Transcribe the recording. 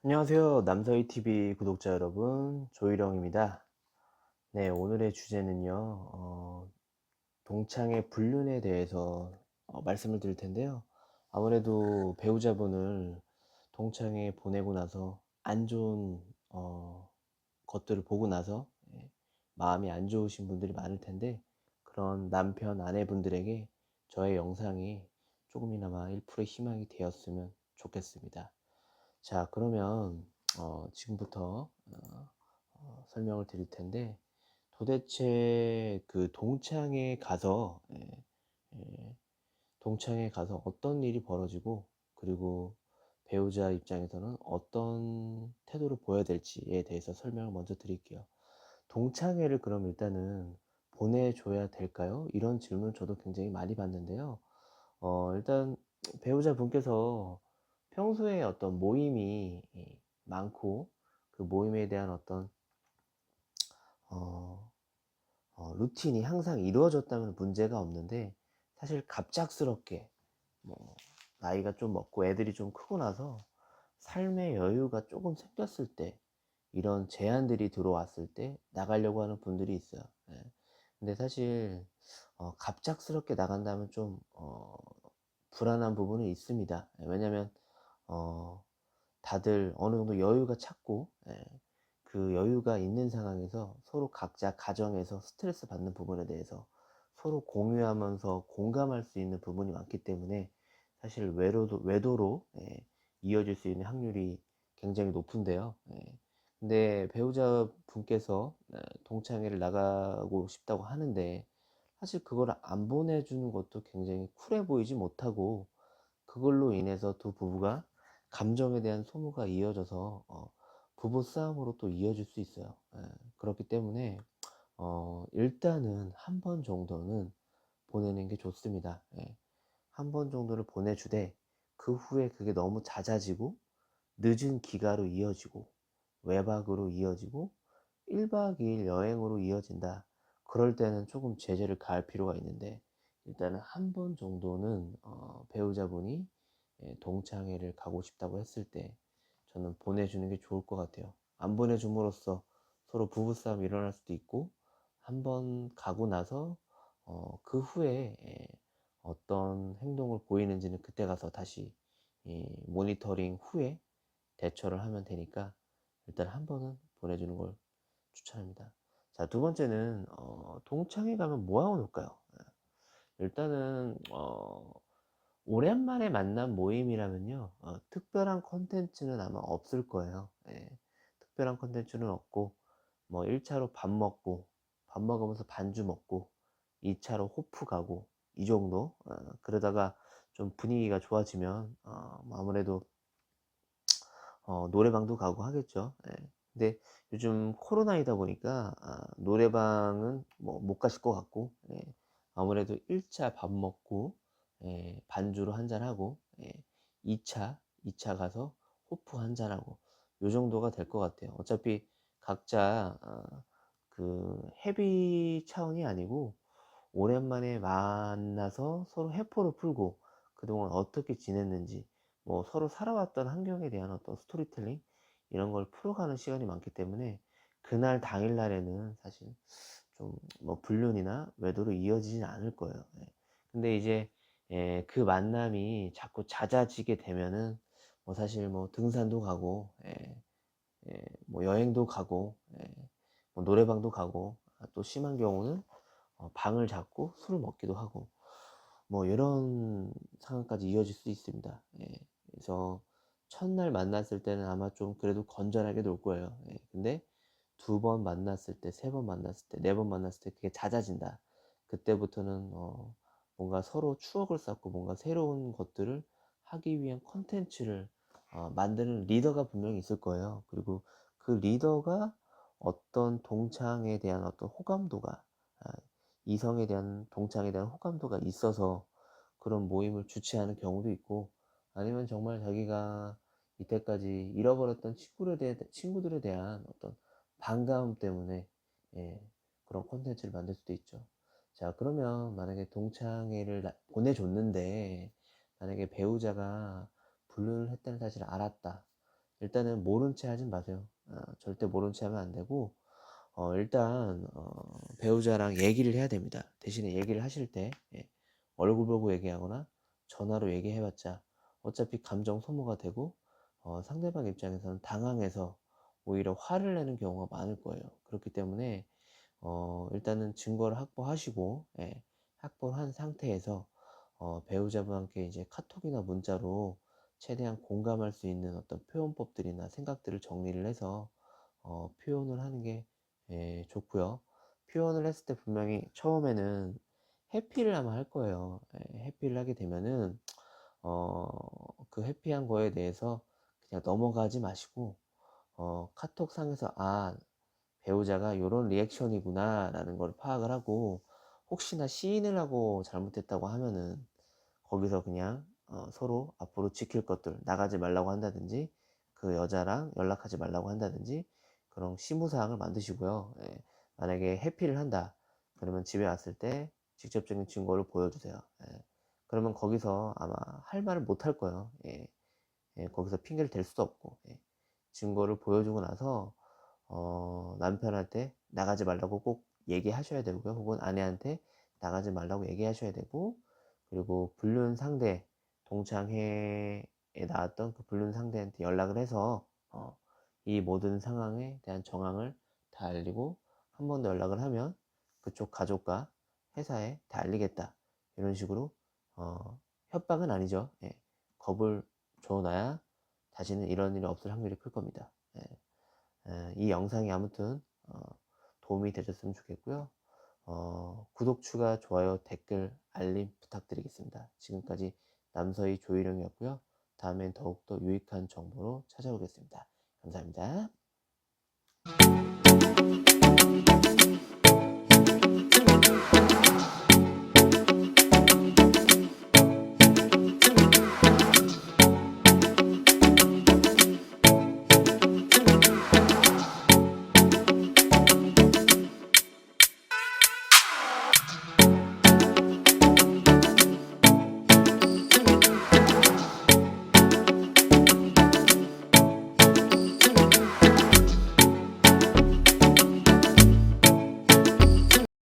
안녕하세요. 남서희 TV 구독자 여러분, 조일영입니다. 네, 오늘의 주제는요, 동창의 불륜에 대해서 말씀을 드릴 텐데요. 아무래도 배우자분을 동창회 보내고 나서 안 좋은 것들을 보고 나서 마음이 안 좋으신 분들이 많을 텐데, 그런 남편, 아내분들에게 저의 영상이 조금이나마 1%의 희망이 되었으면 좋겠습니다. 자, 그러면 지금부터 설명을 드릴 텐데, 도대체 그 동창회에 가서 동창회에 가서 어떤 일이 벌어지고, 그리고 배우자 입장에서는 어떤 태도를 보여야 될지에 대해서 설명을 먼저 드릴게요. 동창회를 그럼 일단은 보내줘야 될까요? 이런 질문 저도 굉장히 많이 받는데요. 일단 배우자분께서 평소에 어떤 모임이 많고, 그 모임에 대한 어떤 어 루틴이 항상 이루어졌다면 문제가 없는데, 사실 갑작스럽게 뭐 나이가 좀 먹고 애들이 좀 크고 나서 삶의 여유가 조금 생겼을 때, 이런 제안들이 들어왔을 때 나가려고 하는 분들이 있어요. 예. 근데 사실 갑작스럽게 나간다면 좀 불안한 부분은 있습니다. 예, 왜냐면 어 다들 어느 정도 여유가 찼고, 그 여유가 있는 상황에서 서로 각자 가정에서 스트레스 받는 부분에 대해서 서로 공유하면서 공감할 수 있는 부분이 많기 때문에, 사실 외도로 이어질 수 있는 확률이 굉장히 높은데요. 근데 배우자분께서 동창회를 나가고 싶다고 하는데, 사실 그걸 안 보내주는 것도 굉장히 쿨해 보이지 못하고, 그걸로 인해서 두 부부가 감정에 대한 소모가 이어져서 부부 싸움으로 또 이어질 수 있어요. 그렇기 때문에 일단은 한 번 정도는 보내는 게 좋습니다. 한 번 정도를 보내주되, 그 후에 그게 너무 잦아지고 늦은 기가로 이어지고 외박으로 이어지고 1박 2일 여행으로 이어진다, 그럴 때는 조금 제재를 가할 필요가 있는데, 일단은 한 번 정도는 배우자분이 동창회를 가고 싶다고 했을 때 저는 보내주는 게 좋을 것 같아요. 안 보내줌으로써 서로 부부싸움이 일어날 수도 있고, 한 번 가고 나서 그 후에 어떤 행동을 보이는지는 그때 가서 다시 모니터링 후에 대처를 하면 되니까, 일단 한 번은 보내주는 걸 추천합니다. 자, 두 번째는 동창회 가면 뭐 하고 놀까요? 일단은 오랜만에 만난 모임이라면요, 특별한 콘텐츠는 아마 없을 거예요. 특별한 콘텐츠는 없고, 뭐 1차로 밥 먹고, 밥 먹으면서 반주 먹고, 2차로 호프 가고, 이 정도. 그러다가 좀 분위기가 좋아지면 뭐 아무래도 노래방도 가고 하겠죠. 근데 요즘 코로나이다 보니까 노래방은 뭐 못 가실 것 같고, 아무래도 1차 밥 먹고 반주로 한 잔 하고, 2차 가서 호프 한 잔 하고, 요 정도가 될 것 같아요. 어차피 각자 그 헤비 차원이 아니고, 오랜만에 만나서 서로 해포를 풀고 그동안 어떻게 지냈는지, 뭐 서로 살아왔던 환경에 대한 어떤 스토리텔링, 이런 걸 풀어가는 시간이 많기 때문에, 그날 당일날에는 사실 좀 뭐 불륜이나 외도로 이어지진 않을 거예요. 근데 이제 그 만남이 자꾸 잦아지게 되면은 뭐 사실 뭐 등산도 가고, 뭐 여행도 가고, 뭐 노래방도 가고, 또 심한 경우는 방을 잡고 술을 먹기도 하고, 뭐 이런 상황까지 이어질 수 있습니다. 그래서 첫날 만났을 때는 아마 좀 그래도 건전하게 놀 거예요. 근데 두 번 만났을 때, 세 번 만났을 때, 네 번 만났을 때 그게 잦아진다. 그때부터는 뭔가 서로 추억을 쌓고 뭔가 새로운 것들을 하기 위한 콘텐츠를 만드는 리더가 분명히 있을 거예요. 그리고 그 리더가 어떤 동창에 대한 어떤 호감도가, 아, 이성에 대한 동창에 대한 호감도가 있어서 그런 모임을 주최하는 경우도 있고, 아니면 정말 자기가 이때까지 잃어버렸던 친구들에 대한 어떤 반가움 때문에 그런 콘텐츠를 만들 수도 있죠. 자, 그러면 만약에 동창회를 보내줬는데, 만약에 배우자가 불륜을 했다는 사실을 알았다. 일단은 모른 채 하진 마세요. 절대 모른 채 하면 안 되고, 일단 배우자랑 얘기를 해야 됩니다. 대신에 얘기를 하실 때 얼굴 보고 얘기하거나 전화로 얘기해 봤자 어차피 감정 소모가 되고, 상대방 입장에서는 당황해서 오히려 화를 내는 경우가 많을 거예요. 그렇기 때문에 일단은 증거를 확보하시고, 확보한 상태에서 배우자분께 이제 카톡이나 문자로 최대한 공감할 수 있는 어떤 표현법들이나 생각들을 정리를 해서 표현을 하는 게 좋고요. 표현을 했을 때 분명히 처음에는 회피를 아마 할 거예요. 회피를 하게 되면은 어 그 회피한 거에 대해서 그냥 넘어가지 마시고, 카톡상에서 '아, 배우자가 요런 리액션이구나.'라는 걸 파악을 하고, 혹시나 시인을 하고 잘못했다고 하면은 거기서 그냥 서로 앞으로 지킬 것들, 나가지 말라고 한다든지 그 여자랑 연락하지 말라고 한다든지 그런 시무사항을 만드시고요. 만약에 회피를 한다 그러면 집에 왔을 때 직접적인 증거를 보여주세요. 그러면 거기서 아마 할 말을 못 할 거예요. 거기서 핑계를 댈 수도 없고, 증거를 보여주고 나서 남편한테 나가지 말라고 꼭 얘기하셔야 되고요. 혹은 아내한테 나가지 말라고 얘기하셔야 되고, 그리고 불륜 상대, 동창회에 나왔던 그 불륜 상대한테 연락을 해서 이 모든 상황에 대한 정황을 다 알리고, 한 번 더 연락을 하면 그쪽 가족과 회사에 다 알리겠다, 이런 식으로 협박은 아니죠. 겁을 줘놔야 다시는 이런 일이 없을 확률이 클 겁니다. 이 영상이 아무튼 도움이 되셨으면 좋겠고요. 구독, 추가, 좋아요, 댓글, 알림 부탁드리겠습니다. 지금까지 남서희 조일영이었고요. 다음엔 더욱더 유익한 정보로 찾아오겠습니다. 감사합니다.